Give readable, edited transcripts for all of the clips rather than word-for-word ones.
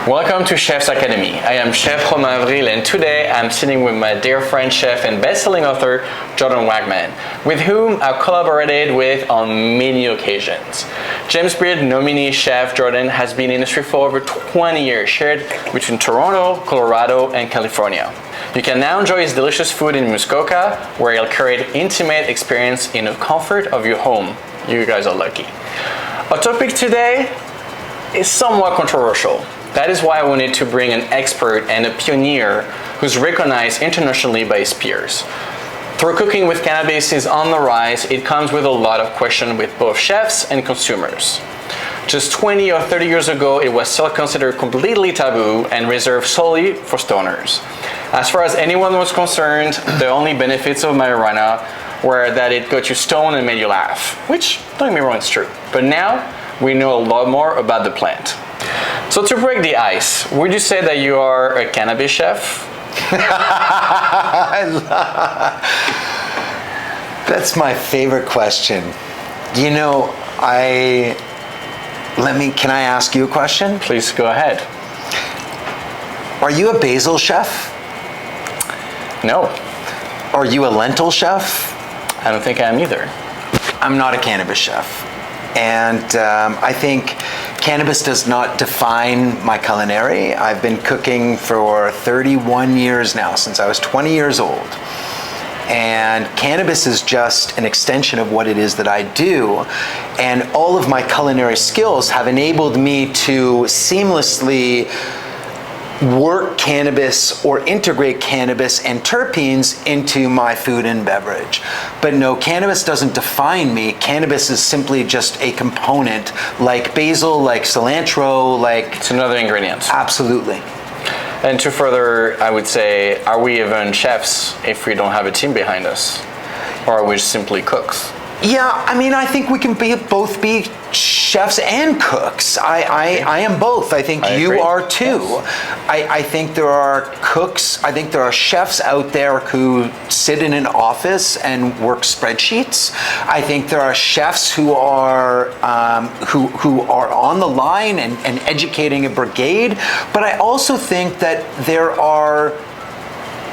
Welcome to Chef's Academy. I am Chef Romain, and today I'm sitting with my dear friend, chef and best-selling author, Jordan Wagman, with whom I've collaborated with on many occasions. James Beard nominee Chef Jordan has been in the industry for over 20 years, shared between Toronto, Colorado, and California. You can now enjoy his delicious food in Muskoka, where he'll create intimate experience in the comfort of your home. You guys are lucky. Our topic today is somewhat controversial. That is why I wanted to bring an expert and a pioneer who's recognized internationally by his peers. Though cooking with cannabis is on the rise, it comes with a lot of questions with both chefs and consumers. Just 20 or 30 years ago, it was still considered completely taboo and reserved solely for stoners. As far as anyone was concerned, the only benefits of marijuana were that it got you stoned and made you laugh, which, don't get me wrong, it's true. But now, we know a lot more about the plant. So to break the ice, would you say that you are a cannabis chef? That's my favorite question. You know, can I ask you a question? Please go ahead. Are you a basil chef? No. Are you a lentil chef? I don't think I am either. I'm not a cannabis chef. And I think cannabis does not define my culinary. I've been cooking for 31 years now, since I was 20 years old. And cannabis is just an extension of what it is that I do. And all of my culinary skills have enabled me to seamlessly work cannabis or integrate cannabis and terpenes into my food and beverage. But no, cannabis doesn't define me. Cannabis is simply just a component, like basil, like cilantro, like... It's another ingredient. Absolutely. And to further, I would say, are we even chefs if we don't have a team behind us? Or are we simply cooks? Yeah, I mean, I think we can both be chefs and cooks. I am both. I think you are too. Yes. I think there are cooks, I think there are chefs out there who sit in an office and work spreadsheets. I think there are chefs who are on the line and educating a brigade. But I also think that there are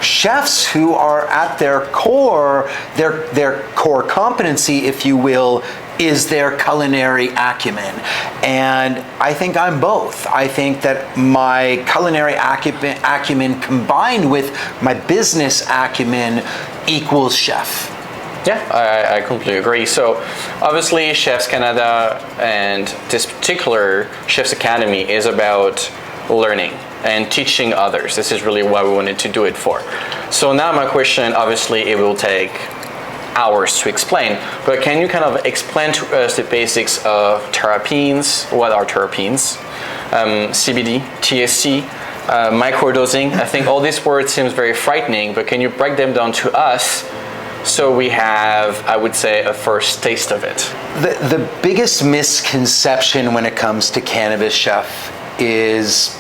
chefs who are at their core, their core competency, if you will, is their culinary acumen. And I think I'm both. I think that my culinary acumen combined with my business acumen equals chef. Yeah, I completely agree. So obviously Chefs Canada and this particular Chefs Academy is about learning and teaching others. This is really what we wanted to do it for. So now my question, obviously it will take hours to explain, but can you kind of explain to us the basics of terpenes? What are terpenes? CBD, THC, microdosing. I think all these words seems very frightening, but can you break them down to us so we have, I would say, a first taste of it? The biggest misconception when it comes to cannabis, chef, is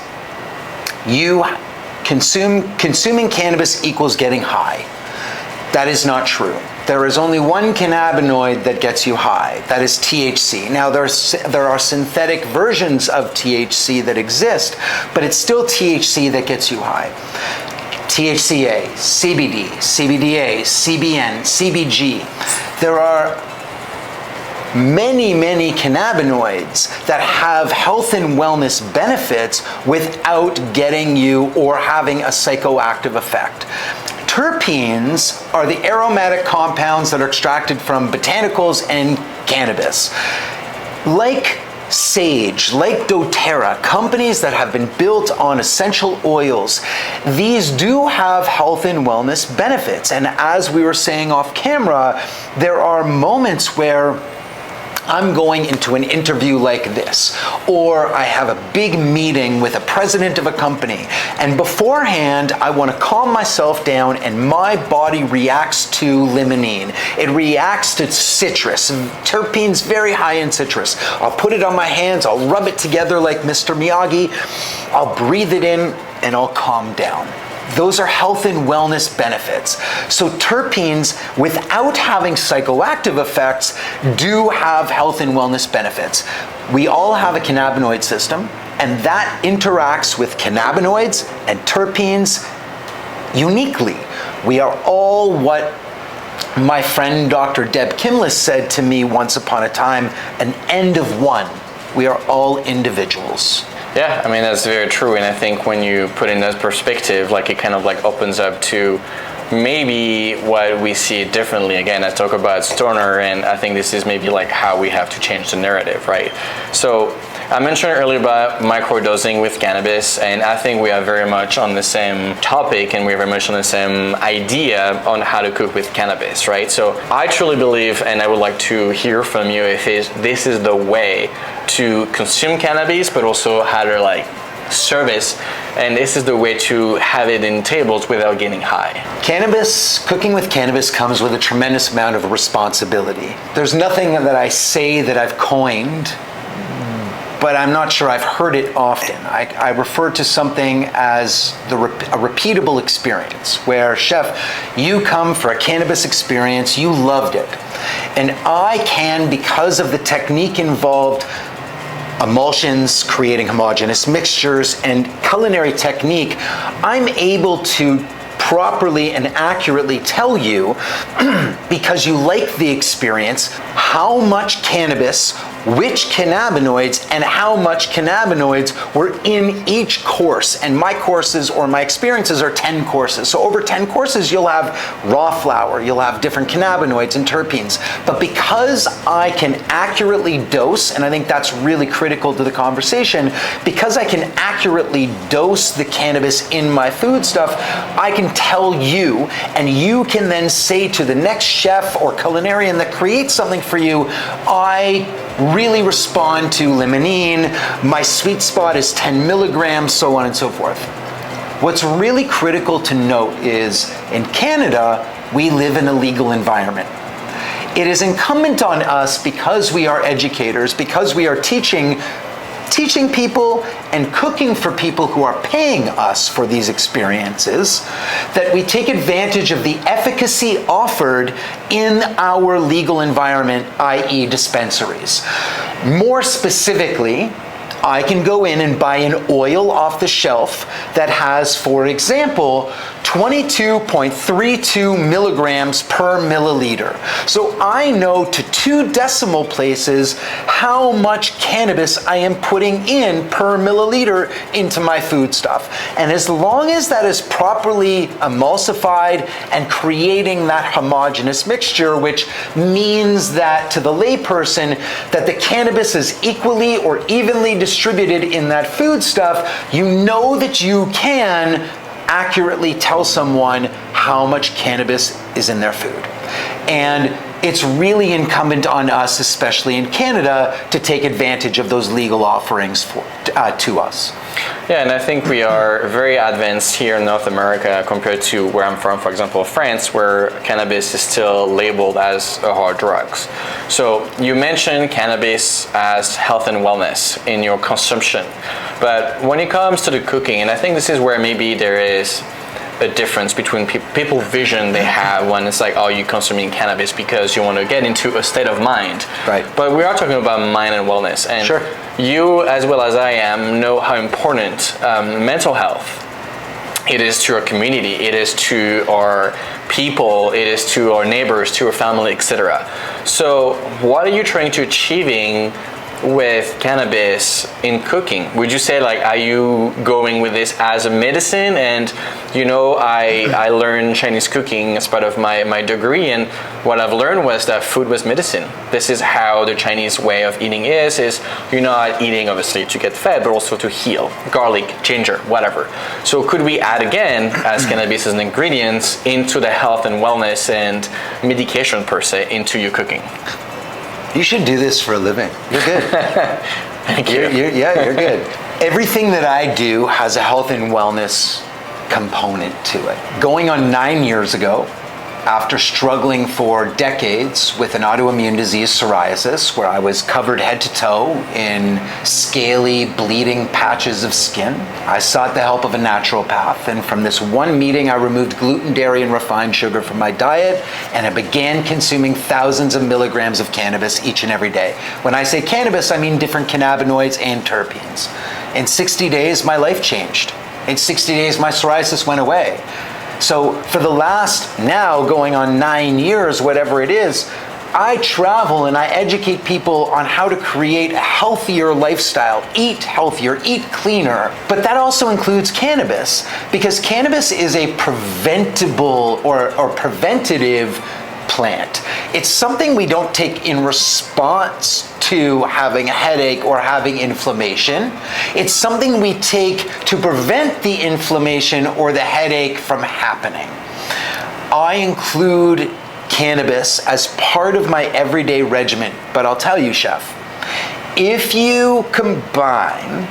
consuming cannabis equals getting high. That is not true. There is only one cannabinoid that gets you high. That is THC. Now there are synthetic versions of THC that exist, but it's still THC that gets you high. THCA, CBD, CBDA, CBN, CBG. There are many cannabinoids that have health and wellness benefits without getting you or having a psychoactive effect. Terpenes are the aromatic compounds that are extracted from botanicals and cannabis. Like sage, like doTERRA, companies that have been built on essential oils, these do have health and wellness benefits. And as we were saying off camera, there are moments where I'm going into an interview like this, or I have a big meeting with a president of a company, and beforehand I want to calm myself down and my body reacts to limonene. It reacts to citrus. Terpenes very high in citrus. I'll put it on my hands, I'll rub it together like Mr. Miyagi, I'll breathe it in, and I'll calm down. Those are health and wellness benefits. So terpenes, without having psychoactive effects, do have health and wellness benefits. We all have a cannabinoid system, and that interacts with cannabinoids and terpenes uniquely. We are all what my friend Dr. Deb Kimlis said to me once upon a time, an end of one. We are all individuals. Yeah, I mean, that's very true. And I think when you put in that perspective, like it kind of like opens up to maybe what we see differently. Again, I talk about stoner, and I think this is maybe like how we have to change the narrative, right? So I mentioned earlier about microdosing with cannabis, and I think we are very much on the same topic, and we're very much on the same idea on how to cook with cannabis, right? So I truly believe, and I would like to hear from you if this is the way to consume cannabis, but also how to like service, and this is the way to have it in tables without getting high. Cannabis, cooking with cannabis comes with a tremendous amount of responsibility. There's nothing that I say that I've coined, but I'm not sure I've heard it often. I refer to something as a repeatable experience, where, chef, you come for a cannabis experience, you loved it. And I can, because of the technique involved, emulsions, creating homogeneous mixtures, and culinary technique, I'm able to properly and accurately tell you, because you like the experience, how much cannabis, which cannabinoids, and how much cannabinoids were in each course. And my courses, or my experiences, are 10 courses. So over 10 courses, you'll have raw flour, you'll have different cannabinoids and terpenes. But because I can accurately dose, and I think that's really critical to the conversation, because I can accurately dose the cannabis in my food stuff, I can tell you, and you can then say to the next chef or culinarian that creates something for you, I really respond to limonene, my sweet spot is 10 milligrams, so on and so forth. What's really critical to note is, in Canada, we live in a legal environment. It is incumbent on us, because we are educators, because we are teaching people and cooking for people who are paying us for these experiences, that we take advantage of the efficacy offered in our legal environment, i.e. dispensaries. More specifically, I can go in and buy an oil off the shelf that has, for example, 22.32 milligrams per milliliter. So I know to 2 decimal places how much cannabis I am putting in per milliliter into my food stuff. And as long as that is properly emulsified and creating that homogeneous mixture, which means that to the layperson that the cannabis is equally or evenly distributed in that food stuff, you know that you can accurately tell someone how much cannabis is in their food. And it's really incumbent on us, especially in Canada, to take advantage of those legal offerings to us. Yeah, and I think we are very advanced here in North America compared to where I'm from, for example, France, where cannabis is still labeled as a hard drug. So you mentioned cannabis as health and wellness in your consumption, but when it comes to the cooking, and I think this is where maybe there is a difference between people's vision they have when it's like, oh, you're consuming cannabis because you want to get into a state of mind. Right. But we are talking about mind and wellness. And sure. You, as well as I am, know how important mental health it is to our community, it is to our people, it is to our neighbors, to our family, etc. So what are you trying to achieving with cannabis in cooking? Would you say, like, are you going with this as a medicine? And you know, I learned Chinese cooking as part of my degree, and what I've learned was that food was medicine. This is how the Chinese way of eating is you're not eating obviously to get fed, but also to heal. Garlic, ginger, whatever. So could we add again, as cannabis as an ingredient, into the health and wellness and medication per se into your cooking? You should do this for a living. You're good. Thank you. You're good. Everything that I do has a health and wellness component to it. Going on 9 years ago, after struggling for decades with an autoimmune disease, psoriasis, where I was covered head to toe in scaly, bleeding patches of skin, I sought the help of a naturopath. And from this one meeting, I removed gluten, dairy, and refined sugar from my diet, and I began consuming thousands of milligrams of cannabis each and every day. When I say cannabis, I mean different cannabinoids and terpenes. In 60 days, my life changed. In 60 days, my psoriasis went away. So for the last, now going on 9 years, whatever it is, I travel and I educate people on how to create a healthier lifestyle, eat healthier, eat cleaner. But that also includes cannabis, because cannabis is a preventable or preventative plant. It's something we don't take in response to having a headache or having inflammation. It's something we take to prevent the inflammation or the headache from happening. I include cannabis as part of my everyday regimen, but I'll tell you, Chef, if you combine,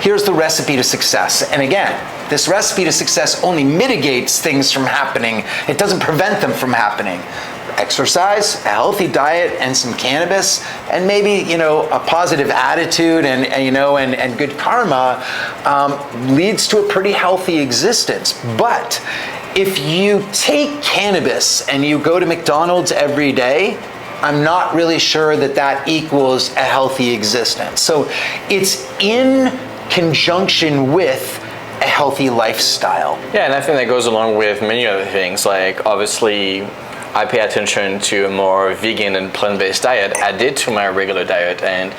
here's the recipe to success. And again, this recipe to success only mitigates things from happening. It doesn't prevent them from happening. Exercise, a healthy diet, and some cannabis, and maybe, a positive attitude and good karma leads to a pretty healthy existence. But if you take cannabis and you go to McDonald's every day, I'm not really sure that equals a healthy existence. So it's in conjunction with a healthy lifestyle. Yeah, and I think that goes along with many other things. Like, obviously, I pay attention to a more vegan and plant-based diet added to my regular diet, and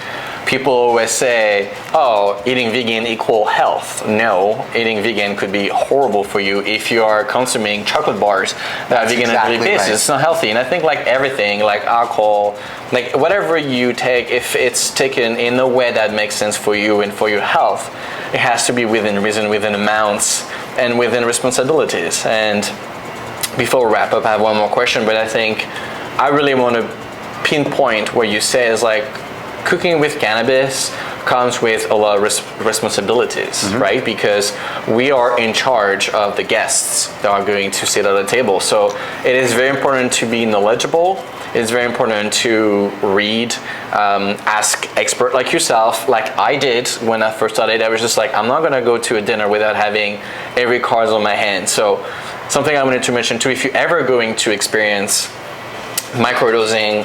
people always say, oh, eating vegan equal health. No, eating vegan could be horrible for you if you are consuming chocolate bars that are vegan on a daily basis. Right. It's not healthy. And I think like everything, like alcohol, like whatever you take, if it's taken in a way that makes sense for you and for your health, it has to be within reason, within amounts, and within responsibilities. And before we wrap up, I have one more question, but I think I really want to pinpoint what you say is like, cooking with cannabis comes with a lot of responsibilities, right? Because we are in charge of the guests that are going to sit at the table. So it is very important to be knowledgeable. It's very important to read, ask experts like yourself, like I did when I first started. I was just like, I'm not gonna go to a dinner without having every card on my hand. So something I wanted to mention too, if you're ever going to experience microdosing,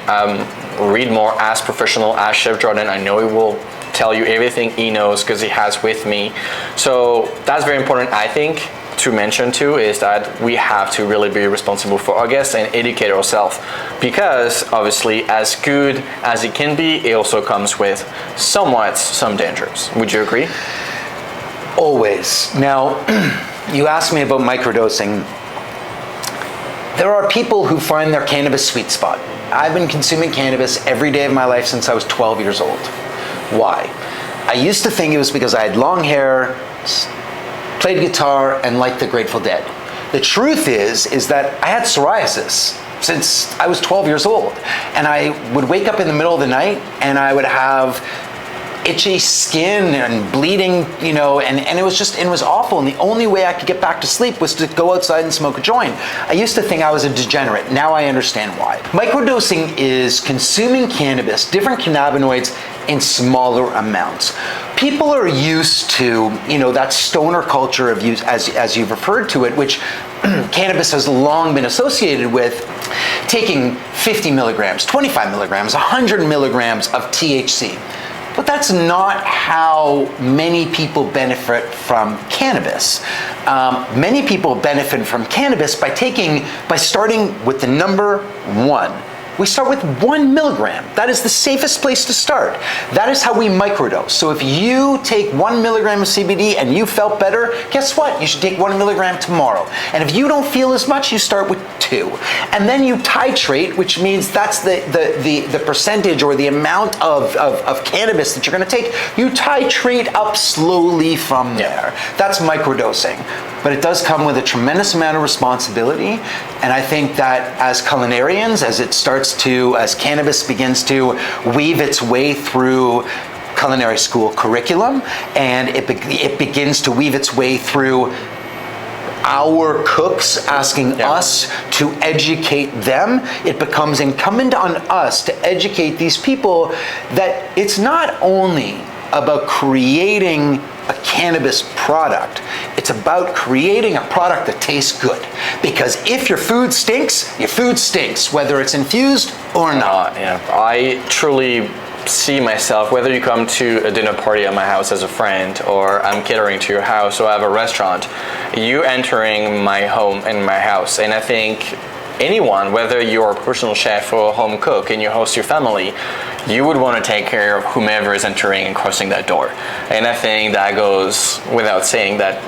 read more, ask professional, ask Chef Jordan. I know he will tell you everything he knows because he has with me. So that's very important, I think, to mention too, is that we have to really be responsible for our guests and educate ourselves, because obviously as good as it can be, it also comes with some dangers. Would you agree? Always. Now, you asked me about microdosing. There are people who find their cannabis sweet spot. I've been consuming cannabis every day of my life since I was 12 years old. Why? I used to think it was because I had long hair, played guitar, and liked the Grateful Dead. The truth is that I had psoriasis since I was 12 years old. And I would wake up in the middle of the night and I would have itchy skin and bleeding, and it was awful. And the only way I could get back to sleep was to go outside and smoke a joint. I used to think I was a degenerate. Now I understand why. Microdosing is consuming cannabis, different cannabinoids, in smaller amounts. People are used to, that stoner culture of use, as you've referred to it, which cannabis has long been associated with, taking 50 milligrams, 25 milligrams, 100 milligrams of THC. But that's not how many people benefit from cannabis. Many people benefit from cannabis by starting with the number 1. We start with 1 milligram. That is the safest place to start. That is how we microdose. So if you take 1 milligram of CBD and you felt better, guess what? You should take 1 milligram tomorrow. And if you don't feel as much, you start with 2. And then you titrate, which means that's the percentage or the amount of cannabis that you're gonna take. You titrate up slowly from there. That's microdosing. But it does come with a tremendous amount of responsibility. And I think that as culinarians, as cannabis begins to weave its way through culinary school curriculum, and it begins to weave its way through our cooks asking us to educate them, it becomes incumbent on us to educate these people that it's not only about creating a cannabis product. It's about creating a product that tastes good. Because if your food stinks, whether it's infused or not. I truly see myself, whether you come to a dinner party at my house as a friend, or I'm catering to your house, or I have a restaurant, you entering my home and my house. And I think anyone, whether you're a personal chef or a home cook and you host your family, you would want to take care of whomever is entering and crossing that door. And I think that goes without saying that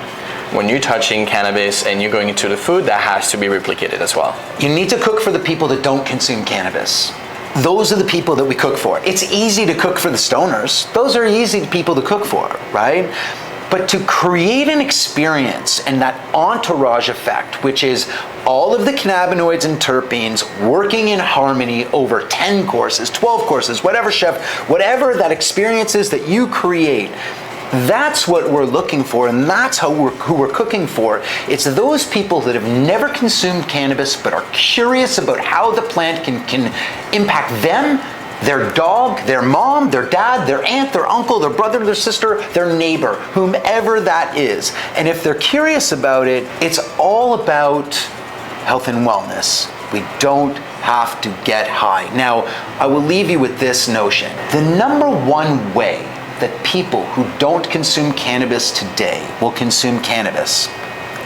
when you're touching cannabis and you're going into the food, that has to be replicated as well. You need to cook for the people that don't consume cannabis. Those are the people that we cook for. It's easy to cook for the stoners. Those are easy people to cook for, right? But to create an experience and that entourage effect, which is all of the cannabinoids and terpenes working in harmony over 10 courses, 12 courses, whatever chef, whatever that experience is that you create, that's what we're looking for, and that's who we're cooking for. It's those people that have never consumed cannabis but are curious about how the plant can impact them, their dog, their mom, their dad, their aunt, their uncle, their brother, their sister, their neighbor, whomever that is. And if they're curious about it, it's all about health and wellness. We don't have to get high. Now, I will leave you with this notion. The number one way that people who don't consume cannabis today will consume cannabis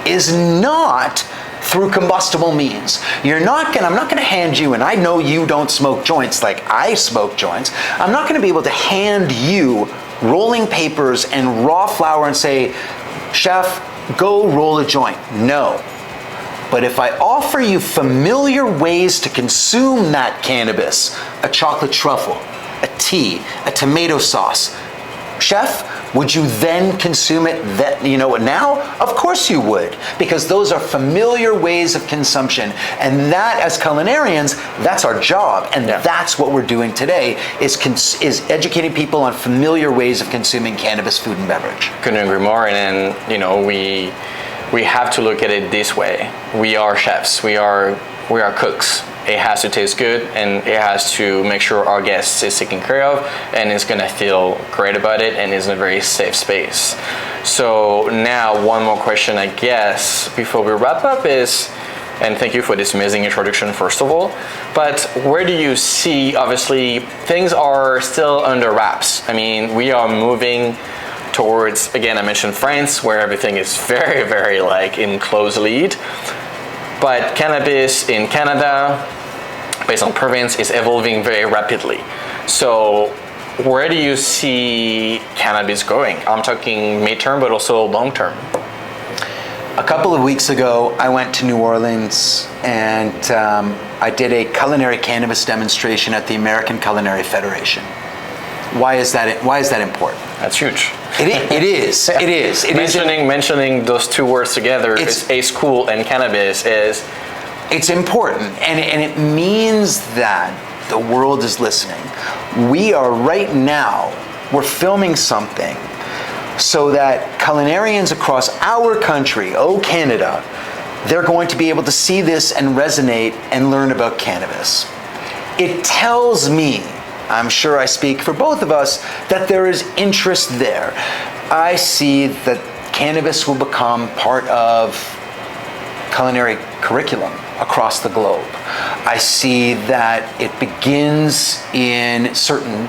is not through combustible means. I'm not gonna hand you, and I know you don't smoke joints like I smoke joints, I'm not gonna be able to hand you rolling papers and raw flour and say, chef, go roll a joint. No. But if I offer you familiar ways to consume that cannabis, a chocolate truffle, a tea, a tomato sauce, chef, would you then consume it now? Of course you would, because those are familiar ways of consumption. And that, as culinarians, that's our job. And that's what we're doing today, is educating people on familiar ways of consuming cannabis food and beverage. Couldn't agree more. And then, we have to look at it this way. We are chefs, we are cooks. It has to taste good, and it has to make sure our guests is taken care of and is gonna feel great about it and is in a very safe space. So now one more question, I guess, before we wrap up is, and thank you for this amazing introduction first of all, but where do you see, obviously things are still under wraps. I mean, we are moving towards, again, I mentioned France, where everything is very, very in close lead. But cannabis in Canada, based on province, is evolving very rapidly. So where do you see cannabis going? I'm talking midterm, but also long term. A couple of weeks ago, I went to New Orleans and I did a culinary cannabis demonstration at the American Culinary Federation. Why is that important? That's huge. It is. Mentioning those two words together, it's a school and cannabis is. It's important, and it means that the world is listening. We are right now, we're filming something so that culinarians across our country, Canada, they're going to be able to see this and resonate and learn about cannabis. It tells me, I'm sure I speak for both of us, that there is interest there. I see that cannabis will become part of culinary curriculum across the globe. I see that it begins in certain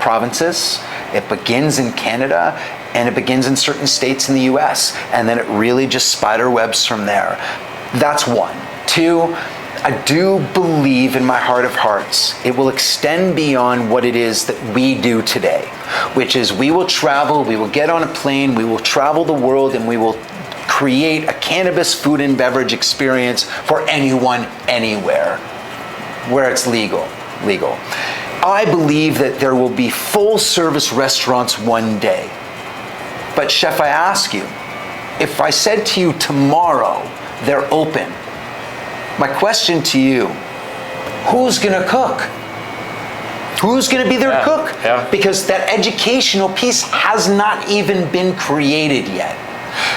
provinces, it begins in Canada, and it begins in certain states in the US, and then it really just spider webs from there. That's one. Two, I do believe in my heart of hearts, it will extend beyond what it is that we do today, which is we will travel, we will get on a plane, we will travel the world, and we will create a cannabis food and beverage experience for anyone, anywhere, where it's legal. I believe that there will be full service restaurants one day. But chef, I ask you, if I said to you tomorrow they're open, my question to you, who's gonna cook? Who's gonna be their cook? Yeah. Because that educational piece has not even been created yet.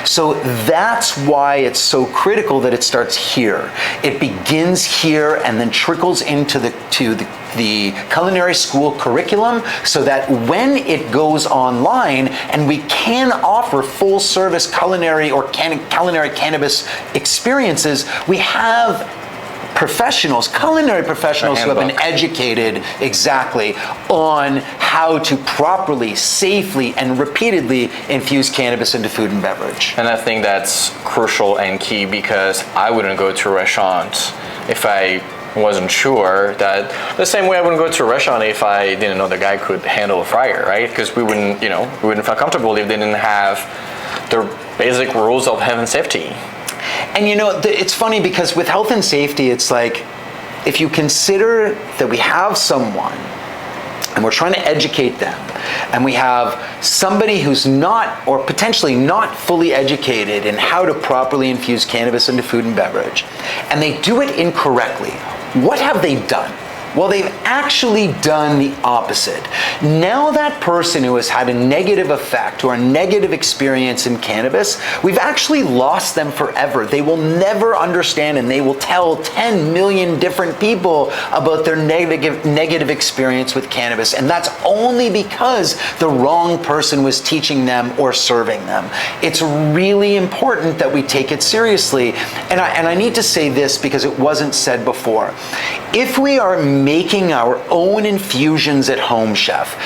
So that's why it's so critical that it starts here. It begins here and then trickles into the culinary school curriculum, so that when it goes online and we can offer full service culinary or culinary cannabis experiences, we have professionals, culinary professionals who have been handbook. educated exactly on how to properly, safely, and repeatedly infuse cannabis into food and beverage. And I think that's crucial and key, because I wouldn't go to a restaurant if I wasn't sure that, the same way I wouldn't go to a restaurant if I didn't know the guy could handle a fryer, right? Because we wouldn't feel comfortable if they didn't have the basic rules of health and safety. And it's funny because with health and safety, it's like, if you consider that we have someone and we're trying to educate them, and we have somebody who's not, or potentially not, fully educated in how to properly infuse cannabis into food and beverage, and they do it incorrectly, what have they done? Well, they've actually done the opposite. Now that person who has had a negative effect or a negative experience in cannabis, we've actually lost them forever. They will never understand, and they will tell 10 million different people about their negative experience with cannabis. And that's only because the wrong person was teaching them or serving them. It's really important that we take it seriously. And I need to say this because it wasn't said before. If we are making our own infusions at home, Chef,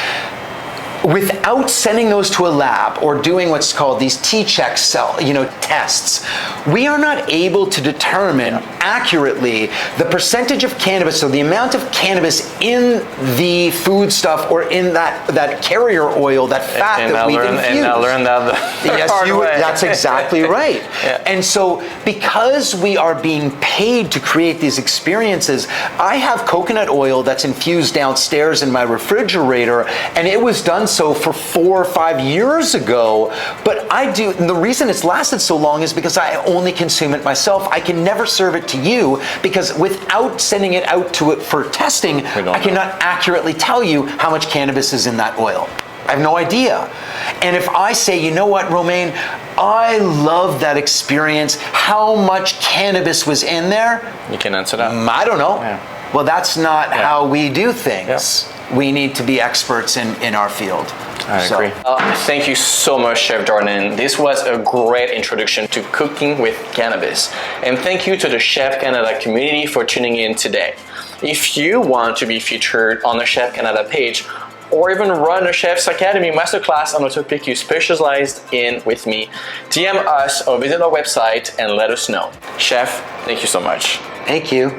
without sending those to a lab or doing what's called these T-check tests, we are not able to determine accurately the percentage of cannabis, or the amount of cannabis in the food stuff or in that carrier oil, that fat that we've infused. And I learned that yes, hard way. That's exactly right. Yeah. And so, because we are being paid to create these experiences, I have coconut oil that's infused downstairs in my refrigerator, and it was done so for 4 or 5 years ago. But and the reason it's lasted so long is because I only consume it myself. I can never serve it to you, because without sending it out to it for testing, I cannot accurately tell you how much cannabis is in that oil. I have no idea. And if I say, you know what, Romain, I love that experience, how much cannabis was in there? You can answer that. I don't know. Yeah. Well, that's not how we do things. Yeah. We need to be experts in our field. I agree. Thank you so much, Chef Jordan. This was a great introduction to cooking with cannabis. And thank you to the Chef Canada community for tuning in today. If you want to be featured on the Chef Canada page, or even run a Chef's Academy masterclass on a topic you specialized in with me, DM us or visit our website and let us know. Chef, thank you so much. Thank you.